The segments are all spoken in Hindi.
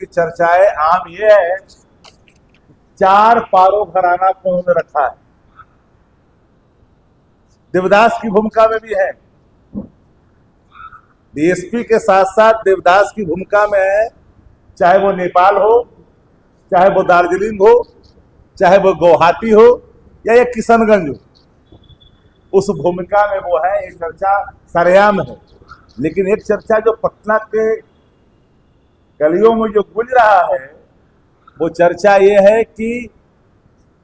की चर्चाएं आम ये है, 4 पारो घराना को उन्होंने रखा है। देवदास की भूमिका में भी है, डीएसपी के साथ साथ देवदास की भूमिका में है, चाहे वो नेपाल हो, चाहे वो दार्जिलिंग हो, चाहे वो गुवाहाटी हो या ये किशनगंज हो, उस भूमिका में वो है। एक चर्चा सरेआम है। लेकिन एक चर्चा जो पटना के गलियों में जो गुंज रहा है, वो चर्चा ये है कि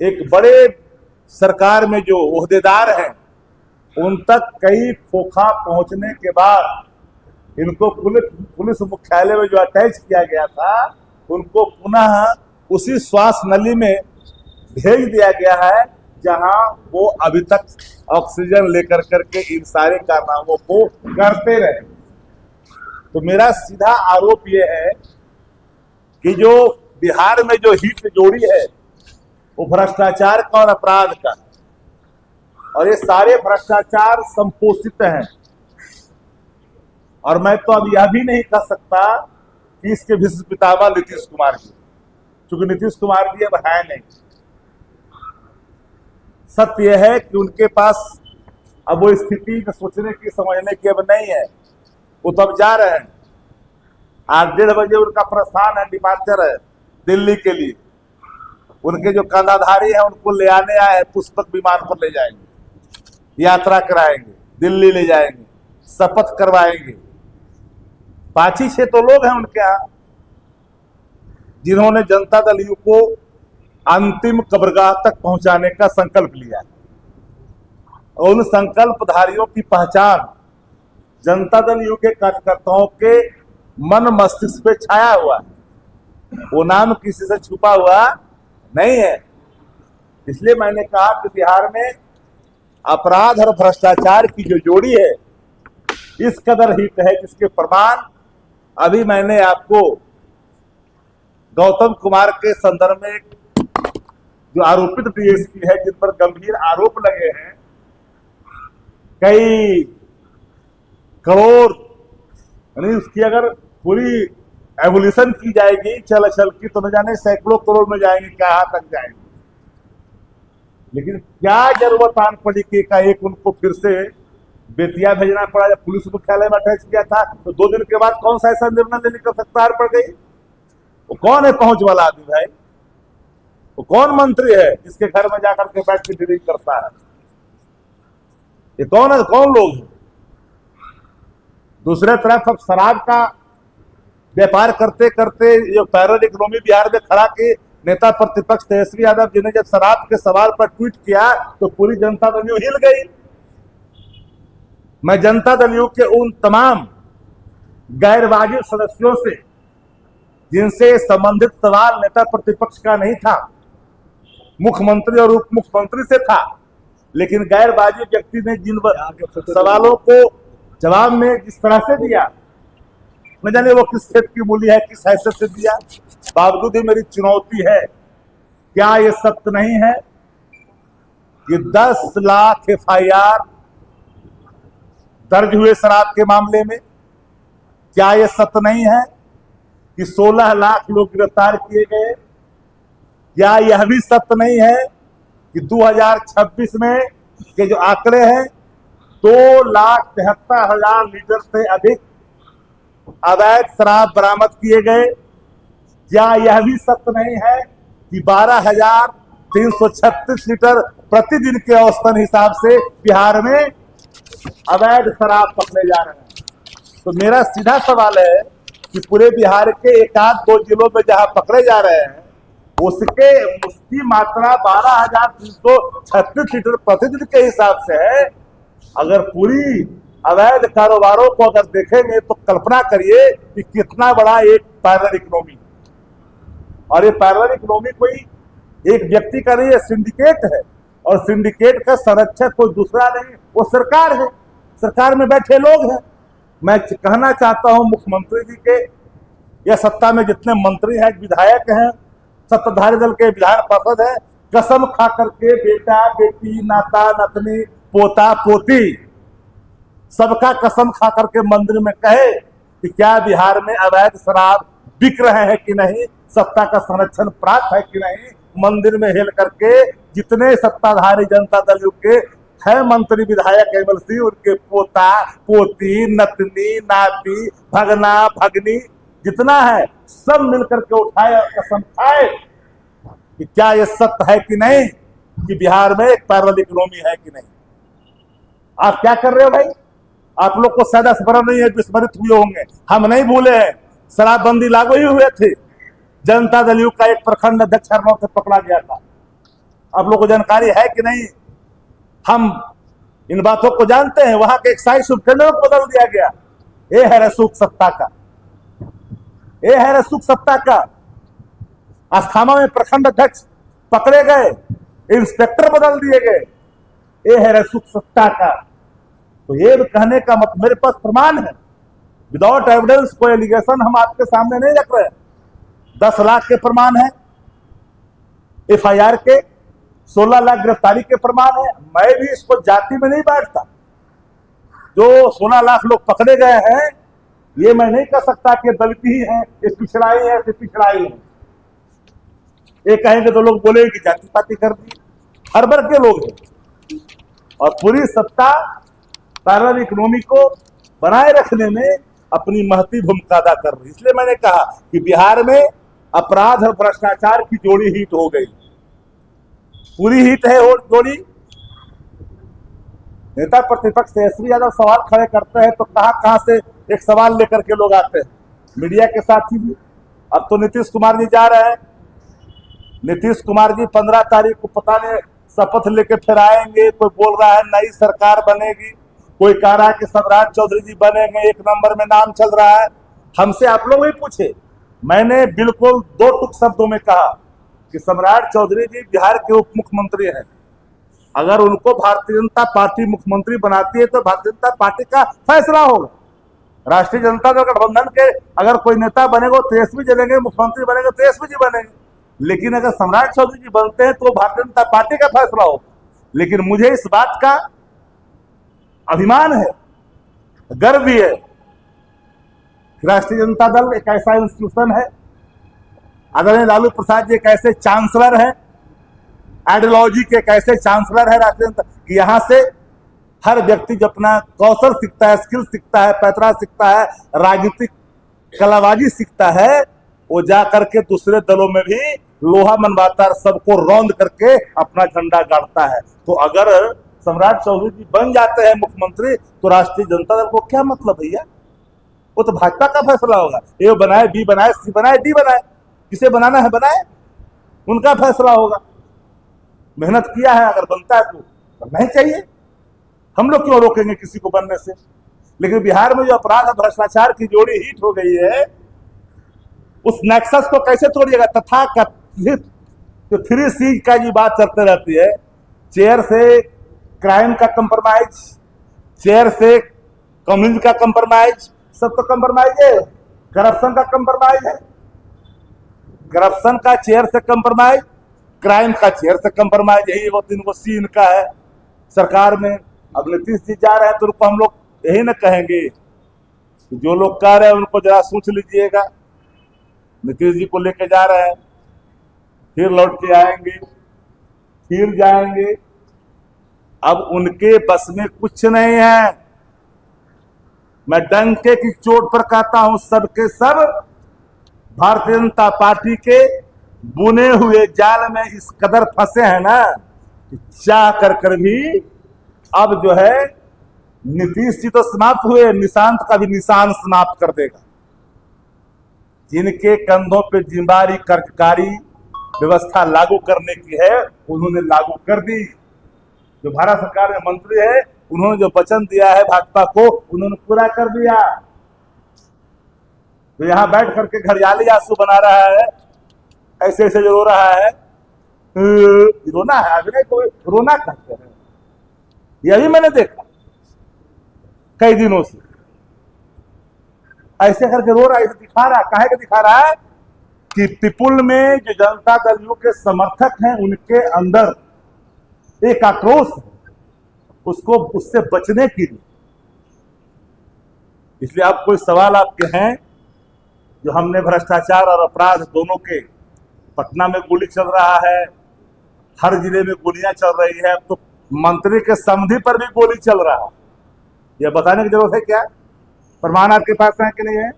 एक बड़े सरकार में जो ओहदेदार हैं, उन तक कई खोखा पहुंचने के बाद इनको पुलिस मुख्यालय में जो अटैच किया गया था, उनको पुनः उसी श्वास नली में भेज दिया गया है, जहां वो अभी तक ऑक्सीजन लेकर करके इन सारे कारनामों को करते रहे। तो मेरा सीधा आरोप ये है कि जो बिहार में जो हिट जोड़ी है, वो भ्रष्टाचार का और अपराध का, और ये सारे भ्रष्टाचार संपोषित हैं। और मैं तो अब यह भी नहीं कह सकता कि इसके भीष्म पितामह नीतीश कुमार जी, क्योंकि नीतीश कुमार जी अब है नहीं। सत्य यह है कि उनके पास अब वो स्थिति सोचने की समझने की अब नहीं है। वो तो अब जा रहे हैं, आज 1:30 बजे उनका प्रस्थान है, डिपार्चर है दिल्ली के लिए। उनके जो कंधाधारी हैं उनको ले आने आए हैं, पुष्पक विमान पर ले जाएंगे, यात्रा कराएंगे, दिल्ली ले जाएंगे, शपथ करवाएंगे। 5-6 तो लोग हैं उनके यहाँ जिन्होंने जनता दल यू को अंतिम कब्रगाह तक पहुंचाने का संकल्प लिया। और उन संकल्पधारियों की पहचान जनता दल यू के कार्यकर्ताओं के मन मस्तिष्क पे छाया हुआ है, वो नाम किसी से छुपा हुआ नहीं है। इसलिए मैंने कहा कि बिहार में अपराध और भ्रष्टाचार की जो जोड़ी है, इस कदर हिट है, जिसके प्रमाण अभी मैंने आपको गौतम कुमार के संदर्भ में जो आरोपित डीएसपी है, जिन पर गंभीर आरोप लगे हैं, कई करोड़, यानी उसकी अगर पूरी एवोल्यूशन की जाएगी चल की, तो न जाने सैकड़ों करोड़ में जाएंगे, कहाँ तक जाएंगे। लेकिन क्या जरूरत आन पड़ी कि एकाएक उनको फिर से बेतिया भेजना पड़ा? जब पुलिस मुख्यालय में अटैच किया था तो 2 दिन के बाद कौन सा ऐसा निर्णय लेने की आवश्यकता पड़ गई? वो कौन है पहुंच वाला आदमी भाई? वो कौन मंत्री है जिसके घर में जाकर के बैठ के डीलिंग करता है? ये कौन है, कौन लोग हैं? दूसरे तरफ अब शराब का व्यापार करते करते जो पैरल इकोनॉमी बिहार में खड़ा के नेता प्रतिपक्ष तेजस्वी यादव जी ने जब शराब के सवाल पर ट्वीट किया तो पूरी जनता दल यू हिल गई। मैं जनता दल यू के उन तमाम गैर वाजिब सदस्यों से, जिनसे संबंधित सवाल नेता प्रतिपक्ष का नहीं था, मुख्यमंत्री और उप मुख्यमंत्री से था, लेकिन गैर वाजिब व्यक्ति ने जिन सवालों को जवाब में जिस तरह से दिया, न जाने वो किस खेत की मूली है, किस हैसियत से दिया, बावजूद ही मेरी चुनौती है, क्या ये सत्य नहीं है कि 10 लाख FIR दर्ज हुए शराब के मामले में? क्या ये सत्य नहीं है कि 16 लाख लोग गिरफ्तार किए गए? क्या यह भी सत्य नहीं है कि 2026 में के जो आंकड़े हैं, 2,73,000 लीटर से अधिक अवैध शराब बरामद किए गए? क्या यह भी सत्य नहीं है कि 12,336 लीटर प्रतिदिन के औसतन हिसाब से बिहार में अवैध शराब पकड़े जा रहे हैं? तो मेरा सीधा सवाल है कि पूरे बिहार के 1-2 जिलों में जहां पकड़े जा रहे हैं, उसकी मात्रा 12,336 लीटर प्रतिदिन के हिसाब से है। अगर पूरी अवैध कारोबारों को अगर देखेंगे तो कल्पना करिए कि कितना बड़ा एक पैरेलल इकोनॉमी, और ये पैरेलल इकोनॉमी कोई एक व्यक्ति का नहीं है, सिंडिकेट है। और सिंडिकेट का संरक्षक कोई दूसरा नहीं, वो सरकार है, सरकार में बैठे लोग हैं। मैं कहना चाहता हूं मुख्यमंत्री जी के या सत्ता में जितने मंत्री हैं, विधायक हैं, सत्ताधारी दल के विधान पार्षद हैं, कसम खा करके बेटा बेटी, नाता नतनी, पोता पोती, सबका कसम खा करके मंदिर में कहे कि क्या बिहार में अवैध शराब बिक रहे हैं कि नहीं, सत्ता का संरक्षण प्राप्त है कि नहीं, मंदिर में हेल करके जितने सत्ताधारी जनता दल के है मंत्री विधायक एमएल सिंह, उनके पोता पोती नतनी नाती भगना भगनी जितना है सब मिलकर के उठाए और कसम खाए कि क्या ये सत्य है कि नहीं कि बिहार में एक पैरेलल इकोनॉमी है कि नहीं। आप क्या कर रहे हो भाई? आप लोग को शायद स्मरण नहीं है, विस्मृत हुए होंगे, हम नहीं भूले हैं। शराबबंदी लागू ही हुए थे, जनता दल यू का एक प्रखंड अध्यक्ष हरनौत से पकड़ा गया था। आप लोग को जानकारी है कि नहीं? हम इन बातों को जानते हैं। वहां के एक्साइज सुपरिटेंडेंट को बदल दिया गया। ये है रसूख सत्ता का, ये है रसूख सत्ता का। अस्थामा में प्रखंड अध्यक्ष पकड़े गए, इंस्पेक्टर बदल दिए गए, ये है रसूख सत्ता का। तो ये कहने का मतलब, मेरे पास प्रमाण है, विदाउट एविडेंस कोई एलिगेशन हम आपके सामने नहीं रख रहे। 10 लाख के प्रमाण है, एफआईआर के 16 लाख गिरफ्तारी के प्रमाण है। मैं भी इसको जाति में नहीं बांटता। जो 16 लाख लोग पकड़े गए हैं, ये मैं नहीं कह सकता कि दलित ही है, ये पिछड़ाई है, ये पिछड़ाई है। ये कहेंगे तो लोग बोलेंगे कि जाति पाति कर दी। हर वर्ग के लोग हैं और पूरी सत्ता पैरेलल इकोनॉमी को बनाए रखने में अपनी महती भूमिका अदा कर रही। इसलिए मैंने कहा कि बिहार में अपराध और भ्रष्टाचार की जोड़ी हिट हो गई, पूरी हिट है और जोड़ी। नेता प्रतिपक्ष तेजस्वी यादव सवाल खड़े करते हैं तो कहां से एक सवाल लेकर के लोग आते हैं, मीडिया के साथ ही भी। अब तो नीतीश कुमार जी जा रहे हैं, नीतीश कुमार जी 15 तारीख को पता नहीं शपथ लेके फिर आएंगे। कोई बोल रहा है नई सरकार बनेगी, कोई कह रहा है कि सम्राट चौधरी जी बनेंगे, 1 नंबर में नाम चल रहा है। हमसे आप लोग भी पूछे, मैंने बिल्कुल 2 टुक शब्दों में कहा कि सम्राट चौधरी जी बिहार के उप मुख्यमंत्री हैं। अगर उनको भारतीय जनता पार्टी मुख्यमंत्री बनाती है तो भारतीय जनता पार्टी का फैसला होगा। राष्ट्रीय जनता दल गठबंधन के अगर कोई नेता बनेगा तेजस्वी जी बनेंगे, मुख्यमंत्री बनेंगे तेजस्वी जी बनेंगे। लेकिन अगर सम्राट चौधरी जी बनते हैं तो भारतीय जनता पार्टी का फैसला होगा। लेकिन मुझे इस बात का अभिमान है, गर्व भी है। राष्ट्रीय जनता दल एक ऐसा इंस्टीट्यूशन है, आदरणीय लालू प्रसाद जी एक ऐसे चांसलर है, आइडियोलॉजी के एक ऐसे चांसलर है राष्ट्रीय जनता कि यहां से हर व्यक्ति जो अपना कौशल सीखता है, स्किल सीखता है, पैतरा सीखता है, राजनीतिक कलाबाजी सीखता है, वो जा करके दूसरे दलों में भी लोहा मनवाता है, सबको रौंद करके अपना झंडा गाड़ता है। तो अगर सम्राट चौधरी जी बन जाते हैं मुख्यमंत्री तो राष्ट्रीय जनता दल को क्या मतलब भैया? वो तो भाजपा का फैसला होगा। ए बनाए, बी बनाए, सी बनाए, डी बनाए, किसे बनाना है बनाए, उनका फैसला होगा। मेहनत किया है, अगर बनता है तो बनना ही चाहिए। हम लोग क्यों रोकेंगे किसी को बनने से? लेकिन बिहार में जो अपराध और भ्रष्टाचार की जोड़ी हिट हो गई है, उस नेक्सस को कैसे तोड़िएगा? तथाकथित जो 3C का जी बात चलते रहती है, चेयर से क्राइम का कंप्रोमाइज, चेयर से कम्युनिज्म का कंप्रोमाइज, सब तो कंप्रोमाइज है। करप्शन का कंप्रोमाइज है, करप्शन का चेयर से कंप्रोमाइज, क्राइम का चेयर से कंप्रोमाइज। यही वो 3 सीन का है सरकार में। अब नीतीश जी जा रहे हैं तो उनको हम लोग यही न कहेंगे कि जो लोग कह रहे हैं उनको जरा सोच लीजिएगा। नीतीश जी को लेके जा रहे हैं, फिर लौट के आएंगे, फिर जाएंगे। अब उनके बस में कुछ नहीं है। मैं डंके की चोट पर कहता हूं, सबके सब भारतीय जनता पार्टी के बुने हुए जाल में इस कदर फंसे हैं ना कि चाह कर भी अब जो है नीतीश जी तो समाप्त हुए, निशांत का भी निशान समाप्त कर देगा। जिनके कंधों पे जिम्मेदारी कर्जकारी व्यवस्था लागू करने की है, उन्होंने लागू कर दी। जो भारत सरकार में मंत्री है, उन्होंने जो वचन दिया है भाजपा को, उन्होंने पूरा कर दिया। तो यहां बैठ करके घड़ियाली आंसू बना रहा है, ऐसे ऐसे जो रो रहा है, रोना है, अभिनय को रोना कहते हैं। यह भी मैंने देखा कई दिनों से, ऐसे करके रो रहा है, ऐसे दिखा रहा है। काहे के दिखा रहा है कि पीपुल में जो जनता दल के समर्थक हैं, उनके अंदर एक आक्रोश है, उसको उससे बचने के लिए। इसलिए आप कोई सवाल आपके हैं जो हमने भ्रष्टाचार और अपराध दोनों के, पटना में गोली चल रहा है, हर जिले में गोलियां चल रही है, तो मंत्री के समधी पर भी गोली चल रहा है। यह बताने की जरूरत है क्या? प्रमाण आपके पास है कि नहीं है?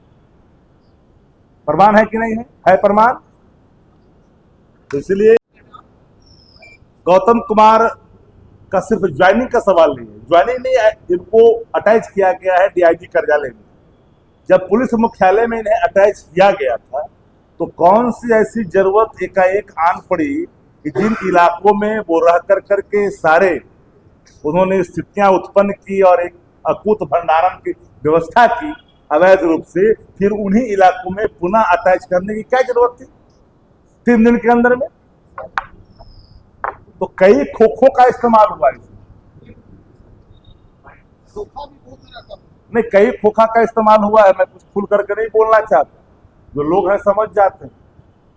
प्रमाण है कि नहीं है प्रमाण? तो इसलिए गौतम कुमार का सिर्फ ज्वाइनिंग का सवाल नहीं है, ज्वाइनिंग नहीं है, इनको अटैच किया गया है डीआईजी कार्यालय में। जब पुलिस मुख्यालय में इन्हें अटैच किया गया था तो कौन सी ऐसी जरूरत एकाएक आन पड़ी कि जिन इलाकों में वो रह कर के सारे उन्होंने स्थितियां उत्पन्न की और एक अकूत भंडारण की व्यवस्था की अवैध रूप से, फिर उन्हीं इलाकों में पुनः अटैच करने की क्या जरूरत थी 3 दिन के अंदर में? तो कई खोखों का इस्तेमाल हुआ इसमें, नहीं कई खोखा का इस्तेमाल हुआ है। मैं कुछ खुल करके नहीं बोलना चाहता, जो लोग हैं समझ जाते हैं।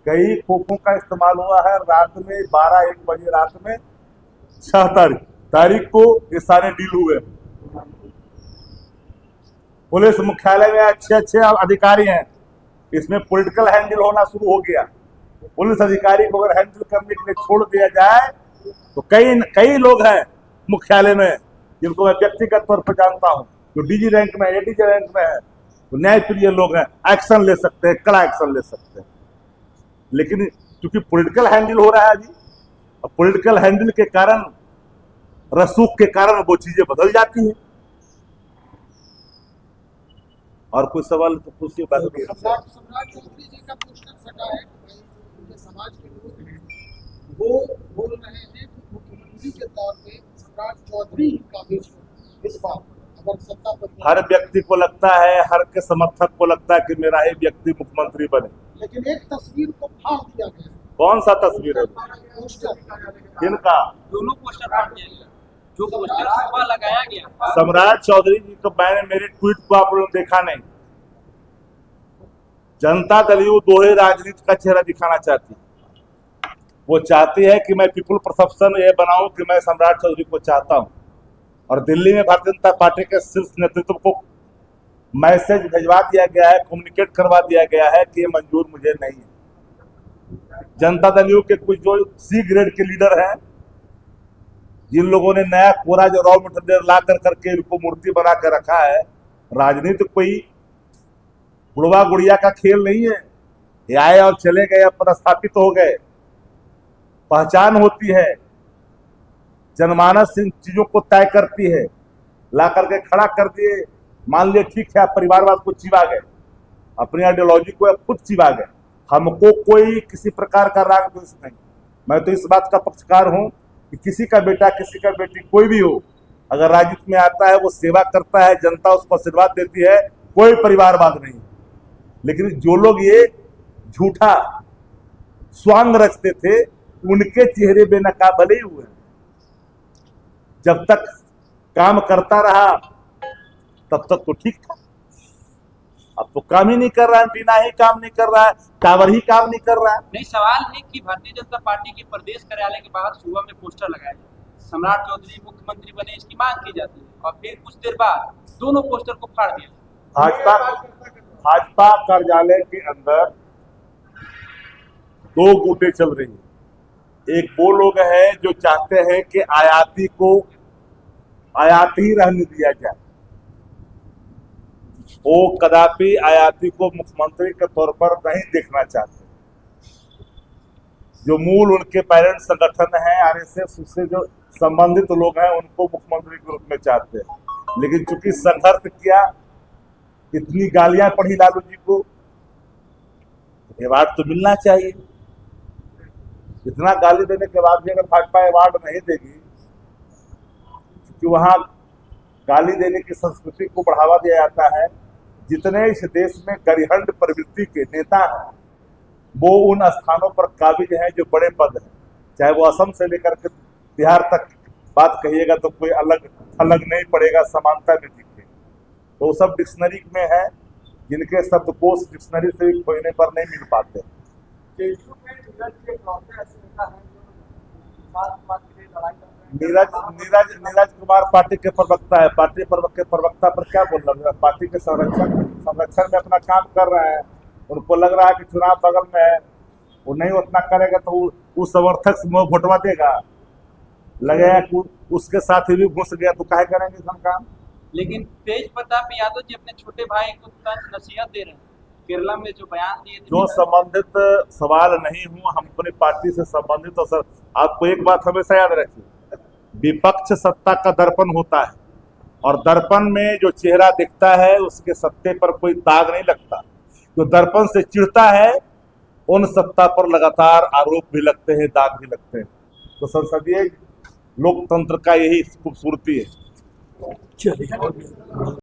कई खोखों का इस्तेमाल हुआ है। रात में 12-1 बजे रात में 6 तारीख को ये सारे डील हुए। पुलिस मुख्यालय में अच्छे अधिकारी हैं, इसमें पॉलिटिकल हैंडल होना शुरू हो गया। पुलिस अधिकारी को अगर हैंडल करने के लिए छोड़ दिया जाए तो कई लोग हैं मुख्यालय में जिनको मैं व्यक्तिगत तौर पर जानता हूं, जो डीजी रैंक में, एडीजी रैंक में है, तो न्यायप्रिय लोग हैं, एक्शन ले सकते हैं, कड़ा एक्शन ले सकते हैं। लेकिन क्योंकि पॉलिटिकल हैंडल हो रहा है अभी, और पॉलिटिकल हैंडल के कारण, रसूख के कारण वो चीजें बदल जाती हैं। और कोई सवाल तो पूछिए। सम्राट चौधरी जी का पोस्टर सटा है, उनके समाज के लोग हैं, वो बोल रहे हैं कि मुख्यमंत्री के तौर पे सम्राट चौधरी काबिज हो इस बार अगर सत्ता पर। हर व्यक्ति को लगता है, हर के समर्थक को लगता है कि मेरा ही व्यक्ति मुख्यमंत्री बने, लेकिन एक तस्वीर को फाड़ दिया गया। कौन सा तस्वीर है? किनका? दोनों पोस्टर फाड़ दिया गया, जो पोस्टर सुबह लगाया गया। सम्राट चौधरी जी को मैंने, मेरे ट्वीट को आप लोगों ने देखा नहीं। जनता दल यू दोहरे राजनीति का चेहरा दिखाना चाहती है। वो चाहती है कि मैं पीपुल परसेप्शन ये बनाऊं कि मैं सम्राट चौधरी को चाहता हूं, और दिल्ली में भारतीय जनता पार्टी के शीर्ष नेतृत्व को मैसेज भिजवा दिया गया है, कम्युनिकेट करवा दिया गया है कि ये मंजूर मुझे नहीं है। जनता दल यू के कुछ जो सी ग्रेड के लीडर हैं, जिन लोगों ने नया कोरा जो रॉ मटेरियल ला करके इनको मूर्ति बना कर रखा है, राजनीति कोई बुढ़वा गुड़िया का खेल नहीं है। ये आए और चले गए, अब पदस्थापित हो गए। पहचान होती है, जनमानस इन चीजों को तय करती है। ला करके खड़ा कर दिए, मान लिया ठीक है, आप परिवारवाद को चिबा गए, अपनी आइडियोलॉजी को खुद चिबा गए। हमको कोई किसी प्रकार का राग द्वेष नहीं। मैं तो इस बात का पक्षकार हूं कि किसी का बेटा, किसी का बेटी, कोई भी हो, अगर राजनीति में आता है, वो सेवा करता है, जनता उसको आशीर्वाद देती है, कोई परिवारवाद नहीं। लेकिन जो लोग ये झूठा स्वांग रचते थे, उनके चेहरे बेनकाब ही हुए। जब तक काम करता रहा तब तक तो ठीक था, अब तो काम ही नहीं कर रहा है, बिना ही काम नहीं कर रहा है, टावर ही काम नहीं कर रहा है। नहीं, सवाल है कि भारतीय जनता पार्टी के प्रदेश कार्यालय के बाहर सुबह में पोस्टर लगाया जाए, सम्राट चौधरी मुख्यमंत्री बने, इसकी मांग की जाती है, और फिर कुछ देर बाद दोनों पोस्टर को फाड़ दिया। भाजपा कार्यालय के अंदर 2 गुटें चल रही हैं। एक वो लोग हैं जो चाहते हैं कि आयाती को आयाती रहने दिया जाए। वो कदापि आयाती को मुख्यमंत्री के तौर पर नहीं देखना चाहते। जो मूल उनके पेरेंट संगठन है आरएसएस, उससे जो संबंधित लोग हैं, उनको मुख्यमंत्री के रूप में चाहते हैं। लेकिन चूंकि संघर्ष किया, इतनी गालियां पड़ी लालू जी को, अवार्ड तो मिलना चाहिए। इतना गाली देने के बाद भी अगर भाजपा अवार्ड नहीं देगी, क्योंकि वहां गाली देने की संस्कृति को बढ़ावा दिया जाता है। जितने इस देश में गरिहंड प्रवृत्ति के नेता हैं, वो उन स्थानों पर काबिज हैं जो बड़े पद हैं। चाहे वो असम से लेकर के बिहार तक बात कहिएगा तो कोई अलग नहीं पड़ेगा, समानता में दिखे। तो वो सब डिक्शनरी में है, जिनके शब्दकोश डिक्शनरी से भी खोजने पर नहीं मिल पाते। नीरज कुमार पार्टी के प्रवक्ता है, पार्टी के प्रवक्ता पर क्या बोल रहा है? पार्टी के संरक्षण में अपना काम कर रहे हैं। उनको लग रहा है कि चुनाव बगल में है, वो नहीं उतना करेगा तो उस समर्थक से वो वोटवा देगा, लगेगा कि उसके साथ ही भी घुस गया तो काहे करेंगे इसका काम। लेकिन तेज प्रताप यादव जी अपने छोटे भाई को तंज नसीहत दे रहे हैं, केरला में जो बयान दिए थे। जो संबंधित सवाल नहीं हूँ, हम अपनी पार्टी से संबंधित। तो सर आपको एक बात हमेशा याद रखिए, विपक्ष सत्ता का दर्पण होता है और दर्पण में जो चेहरा दिखता है उसके सत्ते पर कोई दाग नहीं लगता। जो दर्पण से चिढ़ता है उन सत्ता पर लगातार आरोप भी लगते हैं, दाग भी लगते हैं। तो संसदीय लोकतंत्र का यही खूबसूरती है। चलिए।